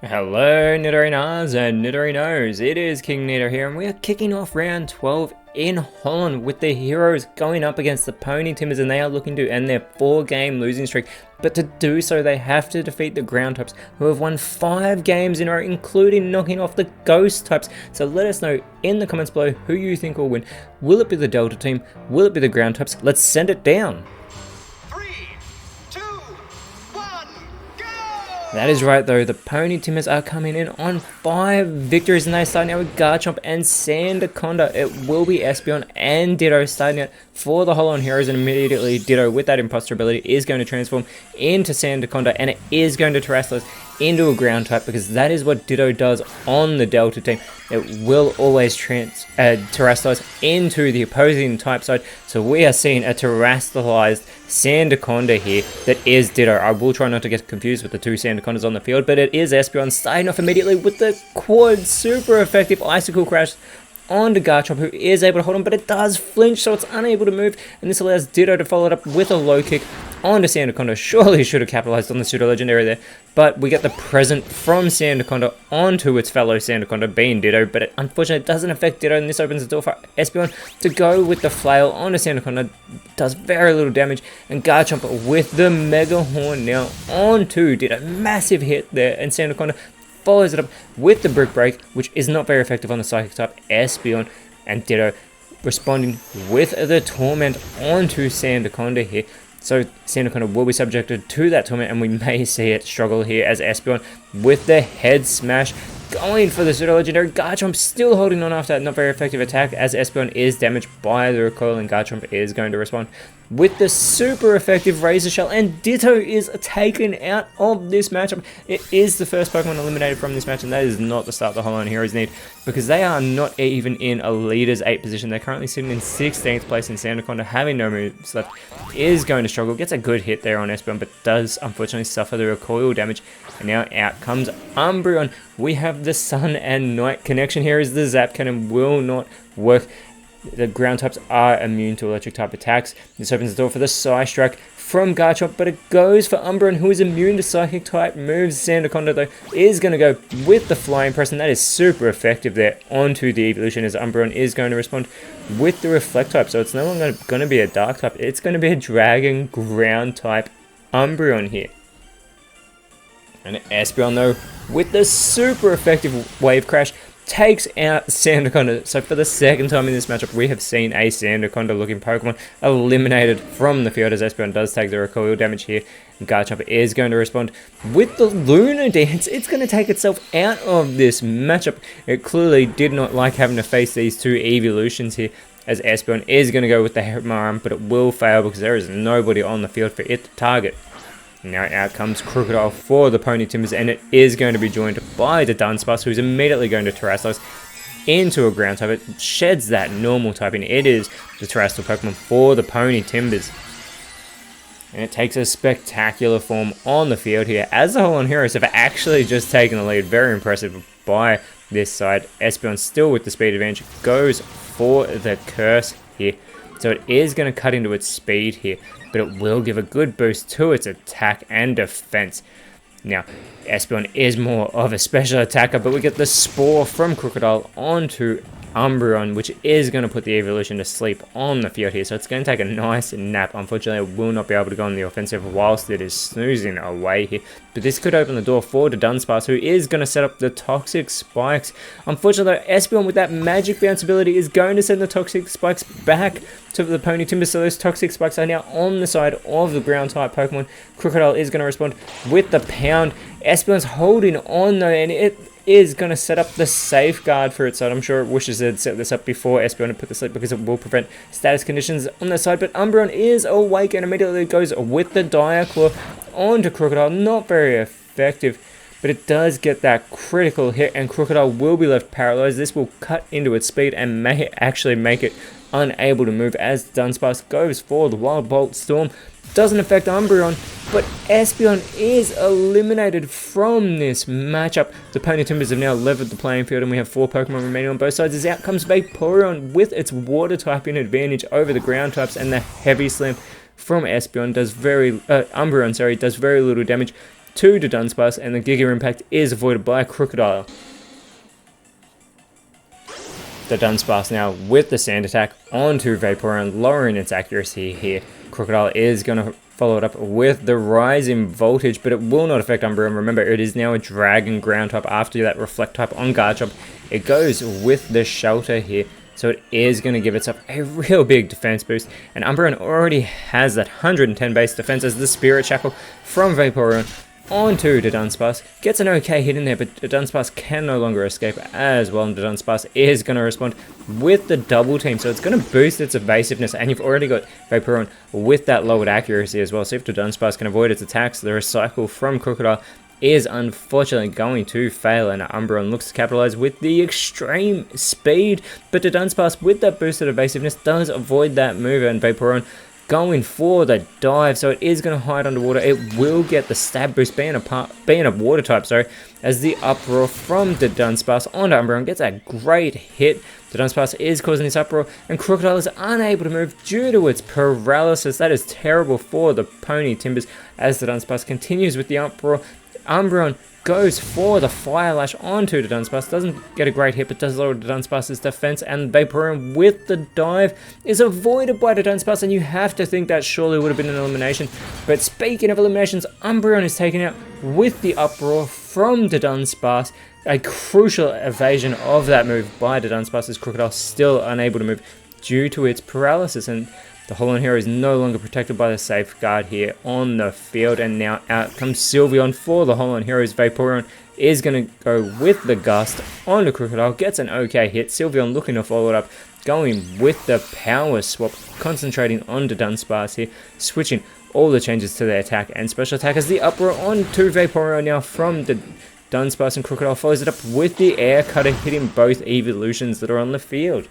Hello Nidorinas and Nidorinos, it is KingNido here and we are kicking off round 12 in Holland with the heroes going up against the Pony Timbers, and they are looking to end their 4-game losing streak. But to do so they have to defeat the ground types, who have won 5 games in a row, including knocking off the ghost types. So let us know in the comments below who you think will win. Will it be the Delta team? Will it be the ground types? Let's send it down. That is right though, the Pony Timbers are coming in on 5 victories and they starting out with Garchomp and Sandaconda. It will be Espeon and Ditto starting out for the Hollow Heroes, and immediately Ditto with that imposter ability is going to transform into Sandaconda, and it is going to Terraslos into a ground type because that is what Ditto does on the Delta team. It will always Terraslos into the opposing type side, so we are seeing a Terrastalized Sandaconda here that is Ditto. I will try not to get confused with the two Sandacondas on the field, but it is Espeon starting off immediately with the quad super effective Icicle Crash onto Garchomp, who is able to hold on, but it does flinch, so it's unable to move, and this allows Ditto to follow it up with a low kick onto Sandaconda. Surely should have capitalized on the pseudo legendary there, but we get the present from Sandaconda onto its fellow Sandaconda being Ditto, but it unfortunately doesn't affect Ditto, and this opens the door for Espeon to go with the flail onto Sandaconda. Does very little damage, and Garchomp with the Mega Horn now onto Ditto. Massive hit there, and Sandaconda follows it up with the Brick Break, which is not very effective on the Psychic type Espeon, and Ditto responding with the Torment onto Sandaconda here. So Sandaconda will be subjected to that Torment, and we may see it struggle here as Espeon with the Head Smash going for the pseudo legendary. Garchomp still holding on after that not very effective attack as Espeon is damaged by the recoil, and Garchomp is going to respond with the super effective Razor Shell, and Ditto is taken out of this matchup. It is the first Pokemon eliminated from this match, and that is not the start the Hollow Heroes need, because they are not even in a leader's 8 position. They're currently sitting in 16th place, and Sandaconda, having no moves left, is going to struggle. Gets a good hit there on Espeon, but does unfortunately suffer the recoil damage, and now out comes Umbreon. We have the Sun and Night connection here as the Zap Cannon will not work. The ground types are immune to electric type attacks. This opens the door for the Psy Strike from Garchomp, but it goes for Umbreon, who is immune to psychic type moves. Sandaconda though is going to go with the Flying Press, and that is super effective there onto the evolution, as Umbreon is going to respond with the Reflect type. So it's no longer going to be a Dark type, it's going to be a Dragon ground type Umbreon here. And Espeon though with the super effective Wave Crash takes out Sandaconda. So for the second time in this matchup, we have seen a Sandaconda looking Pokemon eliminated from the field, as Espeon does take the recoil damage here. Garchomp is going to respond with the Lunar Dance. It's going to take itself out of this matchup. It clearly did not like having to face these two evolutions here, as Espeon is going to go with the Hitmonchan, but it will fail because there is nobody on the field for it to target. Now out comes Crocodile for the Pony Timbers, and it is going to be joined by the Dunsparce, who's immediately going to Terraslos into a ground type. It sheds that normal typing. It is the Terrestrial Pokemon for the Pony Timbers. And it takes a spectacular form on the field here, as the Hollow Heroes have actually just taken the lead. Very impressive by this side. Espeon still with the speed advantage goes for the Curse here. So it is going to cut into its speed here, but it will give a good boost to its attack and defense. Now, Espeon is more of a special attacker, but we get the Spore from Crocodile onto Umbreon, which is going to put the evolution to sleep on the field here. So it's going to take a nice nap. Unfortunately, it will not be able to go on the offensive whilst it is snoozing away here. But this could open the door for the Dunsparce, who is going to set up the Toxic Spikes. Unfortunately, Espeon with that Magic Bounce ability is going to send the Toxic Spikes back to the Pony Timbers. So those Toxic Spikes are now on the side of the ground type Pokemon. Crocodile is going to respond with the Pound. Espeon's holding on though, and it is going to set up the safeguard for its side. I'm sure it wishes it had set this up before Espeon had put to sleep, because it will prevent status conditions on the side. But Umbreon is awake and immediately goes with the Dire Claw onto Crocodile. Not very effective, but it does get that critical hit, and Crocodile will be left paralyzed. This will cut into its speed and may actually make it unable to move, as Dunsparce goes for the Wild Bolt Storm. Doesn't affect Umbreon, but Espeon is eliminated from this matchup. The Pony Timbers have now leveled the playing field, and we have 4 Pokemon remaining on both sides, as out comes Vaporeon with its water typing advantage over the ground types, and the Heavy Slam from Espeon does Umbreon does very little damage to the Dunsparce, and the Giga Impact is avoided by Crocodile. The Dunsparce now with the Sand Attack onto Vaporeon, lowering its accuracy here. Crocodile is going to follow it up with the Rise in Voltage, but it will not affect Umbreon. Remember, it is now a Dragon Ground type after that Reflect type on Garchomp. It goes with the Shelter here, so it is going to give itself a real big defense boost. And Umbreon already has that 110 base defense as the Spirit Shackle from Vaporeon onto the Dunsparce. Gets an okay hit in there, but the Dunsparce can no longer escape as well, and the Dunsparce is going to respond with the Double Team, so it's going to boost its evasiveness, and you've already got Vaporeon with that lowered accuracy as well, so if the Dunsparce can avoid its attacks, the Recycle from Crocodile is unfortunately going to fail, and Umbreon looks to capitalize with the extreme speed, but the Dunsparce with that boosted evasiveness does avoid that move, and Vaporeon going for the dive, so it is going to hide underwater. It will get the stab boost, being a water type, sorry, as the Uproar from the Dunsparce onto Umbreon gets a great hit. The Dunsparce is causing this Uproar, and Crocodile is unable to move due to its paralysis. That is terrible for the Pony Timbers as the Dunsparce continues with the Uproar. Umbreon goes for the Fire Lash onto the Dunsparce, doesn't get a great hit, but does lower the Dunsparce's defense, and Vaporeon with the dive is avoided by the Dunsparce, and you have to think that surely would have been an elimination. But speaking of eliminations, Umbreon is taken out with the Uproar from the Dunsparce, a crucial evasion of that move by the Dunsparce, as Crocodile still unable to move due to its paralysis, and the Holon Hero is no longer protected by the safeguard here on the field, and now out comes Sylveon for the Holon Heroes. Vaporeon is going to go with the Gust onto Crocodile, gets an okay hit. Sylveon looking to follow it up, going with the Power Swap, concentrating on the Dunsparce here, switching all the changes to their attack and special attack as the Uproar onto Vaporeon now from the Dunsparce, and Crocodile follows it up with the Air Cutter, hitting both evolutions that are on the field.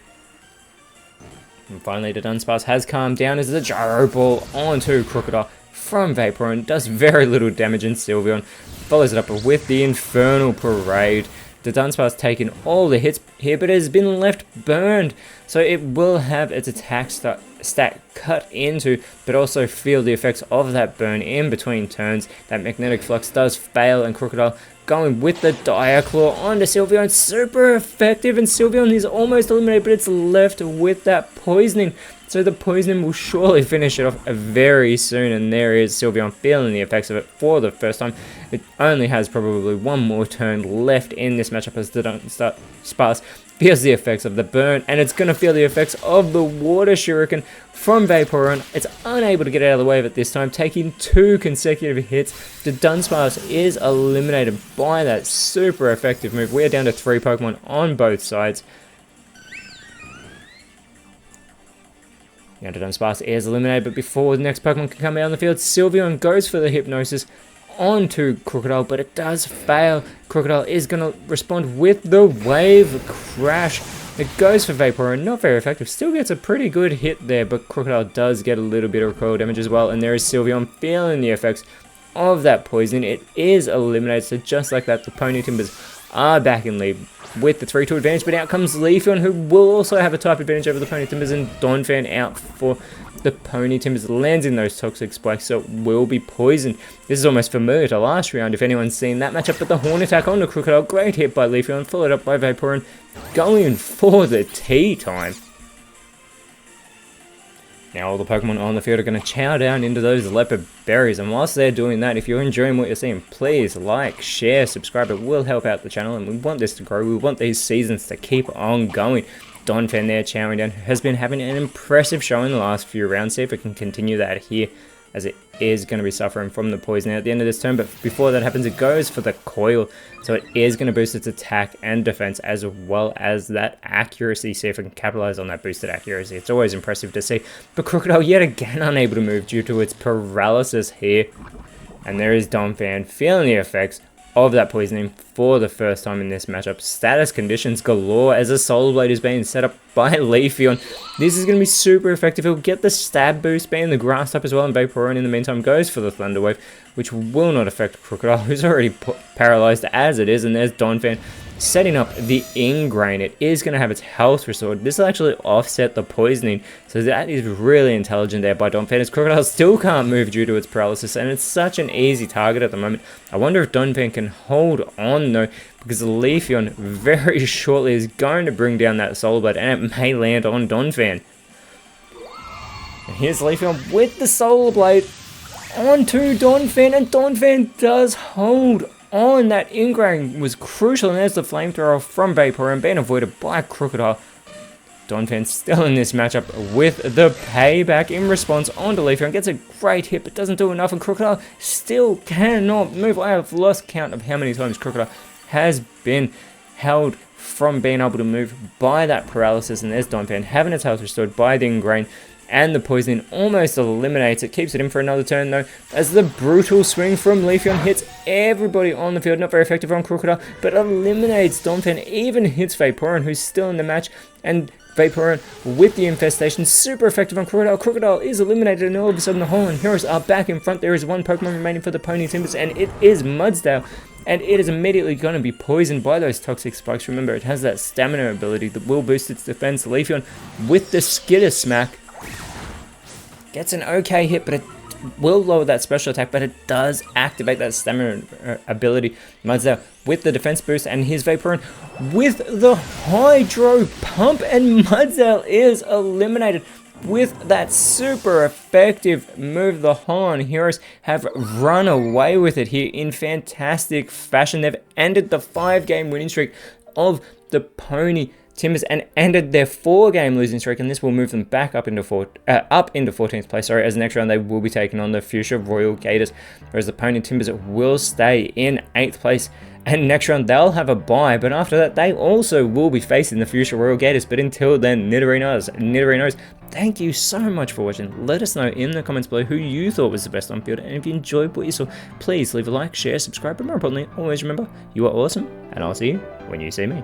And finally, the Dunsparce has calmed down as the Gyro Ball onto Crocodile from Vaporeon does very little damage, and Sylveon follows it up with the Infernal Parade. The Dunsparce taking all the hits here, but it has been left burned, so it will have its attack stat cut into, but also feel the effects of that burn in between turns. That Magnetic Flux does fail, and Crocodile going with the Dire Claw onto Sylveon, super effective, and Sylveon is almost eliminated, but it's left with that poisoning. So the poisoning will surely finish it off very soon, and there is Sylveon feeling the effects of it for the first time. It only has probably one more turn left in this matchup as the Dunsparce feels the effects of the burn, and it's going to feel the effects of the Water Shuriken from Vaporeon. It's unable to get out of the way of it this time, taking 2 consecutive hits. The Dunsparce is eliminated by that super effective move. We are down to 3 Pokemon on both sides. Now the Dunsparce is eliminated, but before the next Pokemon can come out on the field, Sylveon goes for the Hypnosis onto Crocodile, but it does fail. Crocodile is going to respond with the Wave Crash. It goes for Vaporeon, not very effective, still gets a pretty good hit there, but Crocodile does get a little bit of recoil damage as well, and there is Sylveon feeling the effects of that poison. It is eliminated, so just like that, the Pony Timbers are back in lead with the 3-2 advantage, but out comes Leafeon, who will also have a type advantage over the Pony Timbers, and Donphan out for the Pony Timbers, lands in those Toxic Spikes, so it will be poisoned. This is almost familiar to last round, if anyone's seen that matchup, but the Horn Attack on the Crocodile, great hit by Leafeon, followed up by Vaporeon, going for the tea time. Now all the Pokemon on the field are going to chow down into those Leopard Berries, and whilst they're doing that, if you're enjoying what you're seeing, please like, share, subscribe. It will help out the channel, and we want this to grow. We want these seasons to keep on going. Donphan there chowing down has been having an impressive show in the last few rounds. See if it can continue that here, as it is going to be suffering from the poison at the end of this turn. But before that happens, it goes for the Coil, so it is going to boost its attack and defense as well as that accuracy. See if it can capitalize on that boosted accuracy. It's always impressive to see. But Crocodile yet again unable to move due to its paralysis here, and there is Donphan feeling the effects of that poisoning for the first time in this matchup. Status conditions galore as a Solar Blade is being set up by Leafeon. This is going to be super effective. He'll get the stab boost, being the Grass type as well, and Vaporeon in the meantime goes for the Thunder Wave, which will not affect Crocodile, who's already paralyzed as it is, and there's Donphan setting up the Ingrain. It is going to have its health restored. This will actually offset the poisoning, so that is really intelligent there by Donphan, as Crocodile still can't move due to its paralysis, and it's such an easy target at the moment. I wonder if Donphan can hold on though, because Leafeon very shortly is going to bring down that Solar Blade, and it may land on Donphan. And here's Leafeon with the Solar Blade onto Donphan, and Donphan does hold on. That Ingrain was crucial, and there's the Flamethrower from Vaporeon being avoided by Crocodile. Donphan still in this matchup with the payback in response onto Leafeon. Gets a great hit, but doesn't do enough, and Crocodile still cannot move. I have lost count of how many times Crocodile has been held from being able to move by that paralysis, and there's Donphan having its health restored by the Ingrain, and the poisoning almost eliminates it. Keeps it in for another turn though, as the brutal swing from Leafeon hits everybody on the field. Not very effective on Crocodile, but eliminates Donphan, even hits Vaporeon, who's still in the match, and Vaporeon with the infestation, super effective on Crocodile. Crocodile is eliminated, and all of a sudden the Holland Heroes are back in front. There is one Pokemon remaining for the Pony Timbers, and it is Mudsdale, and it is immediately going to be poisoned by those toxic spikes. Remember, it has that stamina ability that will boost its defense. Leafeon with the Skitter Smack gets an okay hit, but it will lower that special attack, but it does activate that stamina ability. Mudsdale with the defense boost, and his Vaporeon with the Hydro Pump, and Mudsdale is eliminated with that super effective move. The Holland Heroes have run away with it here in fantastic fashion. They've ended the 5-game winning streak of the Pony Timbers and ended their 4-game losing streak, and this will move them back up into 14th place. Sorry, as next round they will be taking on the future Royal Gators, whereas the Pony Timbers will stay in 8th place. And next round they'll have a bye, but after that they also will be facing the future Royal Gators. But until then, Nidorinos, thank you so much for watching. Let us know in the comments below who you thought was the best on field, and if you enjoyed what you saw, please leave a like, share, subscribe, but more importantly, always remember, you are awesome, and I'll see you when you see me.